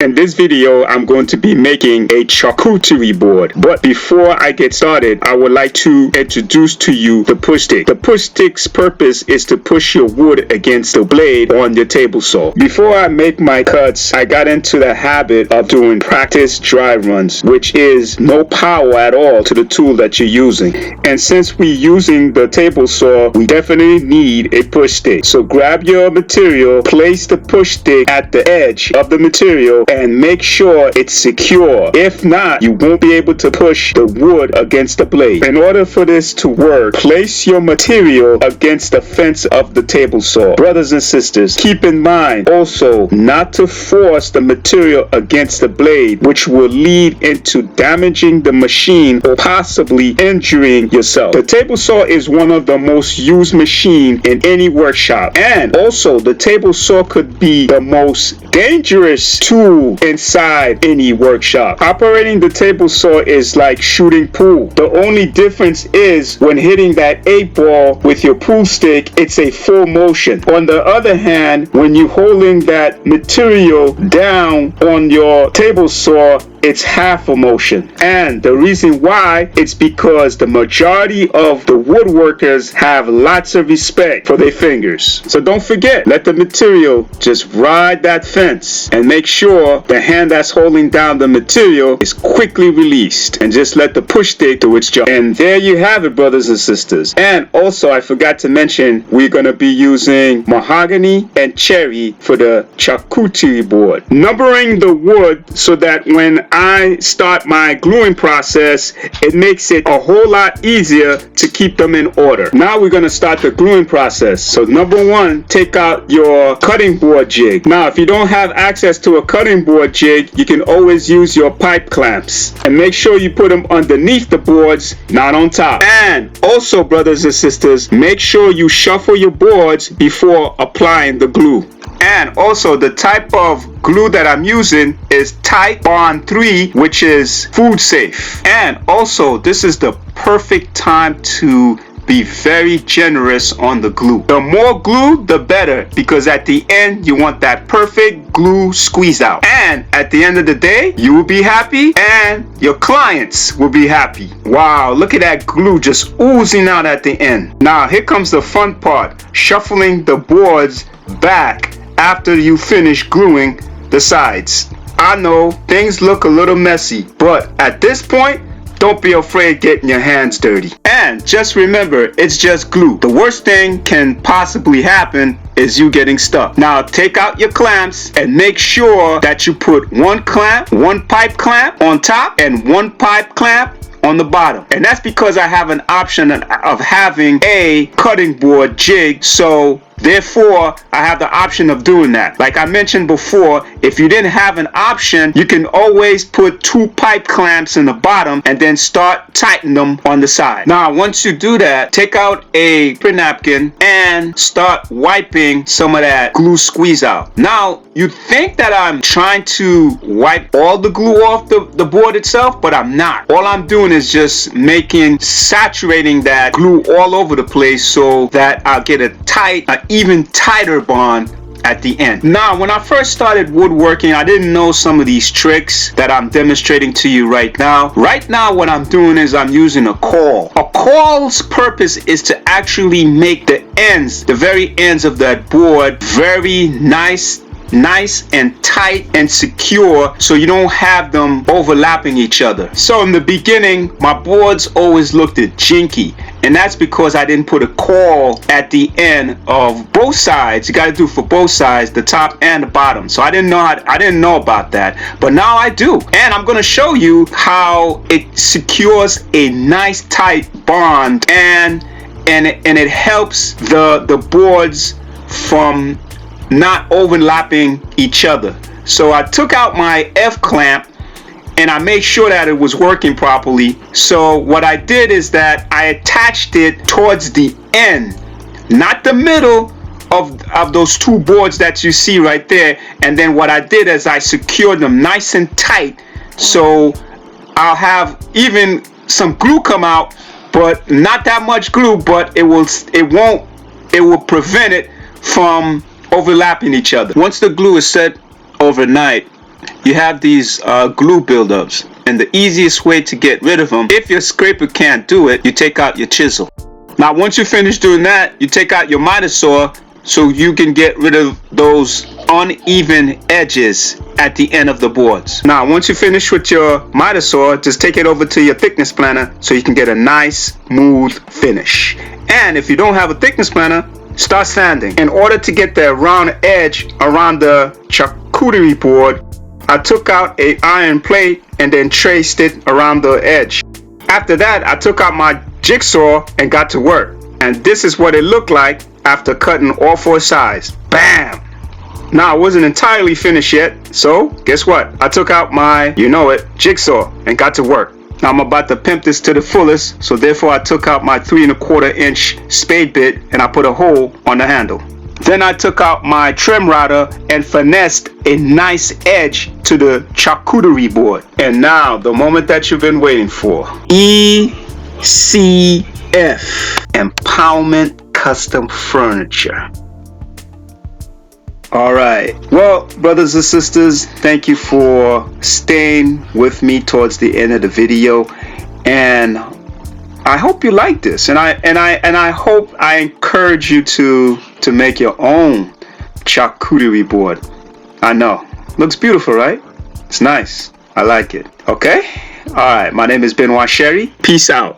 In this video, I'm going to be making a charcuterie board. But before I get started, I would like to introduce to you the push stick. The push stick's purpose is to push your wood against the blade on your table saw. Before I make my cuts, I got into the habit of doing practice dry runs, which is no power at all to the tool that you're using. And since we're using the table saw, we definitely need a push stick. So grab your material, place the push stick at the edge of the material, and make sure it's secure. If not, you won't be able to push the wood against the blade. In order for this to work, place your material against the fence of the table saw. Brothers and sisters, keep in mind also not to force the material against the blade, which will lead into damaging the machine or possibly injuring yourself. The table saw is one of the most used machines in any workshop, and also the table saw could be the most dangerous tool inside any workshop. Operating the table saw is like shooting pool. The only difference is when hitting that 8-ball with your pool stick, it's a full motion. On the other hand, when you're holding that material down on your table saw, it's half a motion. And the reason why, it's because the majority of the woodworkers have lots of respect for their fingers. So don't forget, let the material just ride that fence and make sure the hand that's holding down the material is quickly released, and just let the push stick do its job. And there you have it, brothers and sisters. And also, I forgot to mention, we're going to be using mahogany and cherry for the charcuterie board. Numbering the wood so that when I start my gluing process, it makes it a whole lot easier to keep them in order. Now we're going to start the gluing process. So number one, take out your cutting board jig. Now if you don't have access to a cutting board jig, you can always use your pipe clamps, and make sure you put them underneath the boards, not on top. And also, brothers and sisters, make sure you shuffle your boards before applying the glue. And also, the type of glue that I'm using is Type Bond 3, which is food safe. And also, this is the perfect time to be very generous on the glue. The more glue, the better, because at the end, you want that perfect glue squeeze out. And at the end of the day, you will be happy and your clients will be happy. Wow, look at that glue just oozing out at the end. Now, here comes the fun part, shuffling the boards back after you finish gluing the sides. I know things look a little messy, but at this point, don't be afraid getting your hands dirty. And just remember, it's just glue. The worst thing can possibly happen is you getting stuck. Now take out your clamps and make sure that you put one clamp, one pipe clamp on top and one pipe clamp on the bottom. And that's because I have an option of having a cutting board jig, so therefore I have the option of doing that. Like I mentioned before, if you didn't have an option, you can always put two pipe clamps in the bottom and then start tightening them on the side. Now once you do that, take out a paper napkin and start wiping some of that glue squeeze out. Now you think that I'm trying to wipe all the glue off the board itself, but I'm not. All I'm doing is just saturating that glue all over the place so that I'll get a even tighter bond at the end. Now, when I first started woodworking, I didn't know some of these tricks that I'm demonstrating to you right now. Right now, what I'm doing is I'm using a caul. A caul's purpose is to actually make the ends, the very ends of that board, very nice and tight and secure, so you don't have them overlapping each other. So in the beginning, my boards always looked jinky, and that's because I didn't put a caul at the end of both sides. You got to do for both sides, the top and the bottom. So I didn't know about that, but now I do, and I'm going to show you how it secures a nice tight bond, and it helps the boards from not overlapping each other. So I took out my F clamp and I made sure that it was working properly. So what I did is that I attached it towards the end, not the middle of those two boards that you see right there. And then what I did is I secured them nice and tight, so I'll have even some glue come out, but not that much glue, but it will prevent it from overlapping each other. Once the glue is set overnight, you have these glue buildups. And the easiest way to get rid of them, if your scraper can't do it, you take out your chisel. Now, once you finish doing that, you take out your miter saw so you can get rid of those uneven edges at the end of the boards. Now, once you finish with your miter saw, just take it over to your thickness planner so you can get a nice, smooth finish. And if you don't have a thickness planner, start sanding. In order to get the round edge around the charcuterie board, I took out an iron plate and then traced it around the edge. After that, I took out my jigsaw and got to work. And this is what it looked like after cutting all 4 sides. Bam! Now, I wasn't entirely finished yet, so guess what? I took out my, jigsaw and got to work. Now, I'm about to pimp this to the fullest, so therefore I took out my 3¼ inch spade bit and I put a hole on the handle. Then I took out my trim router and finessed a nice edge to the charcuterie board. And now, the moment that you've been waiting for. ECF, Empowerment Custom Furniture. Alright, well, brothers and sisters, thank you for staying with me towards the end of the video. And I hope you like this, and I hope I encourage you to make your own charcuterie board. I know, looks beautiful, right? It's nice. I like it. Okay. All right. My name is Benoit Sherry. Peace out.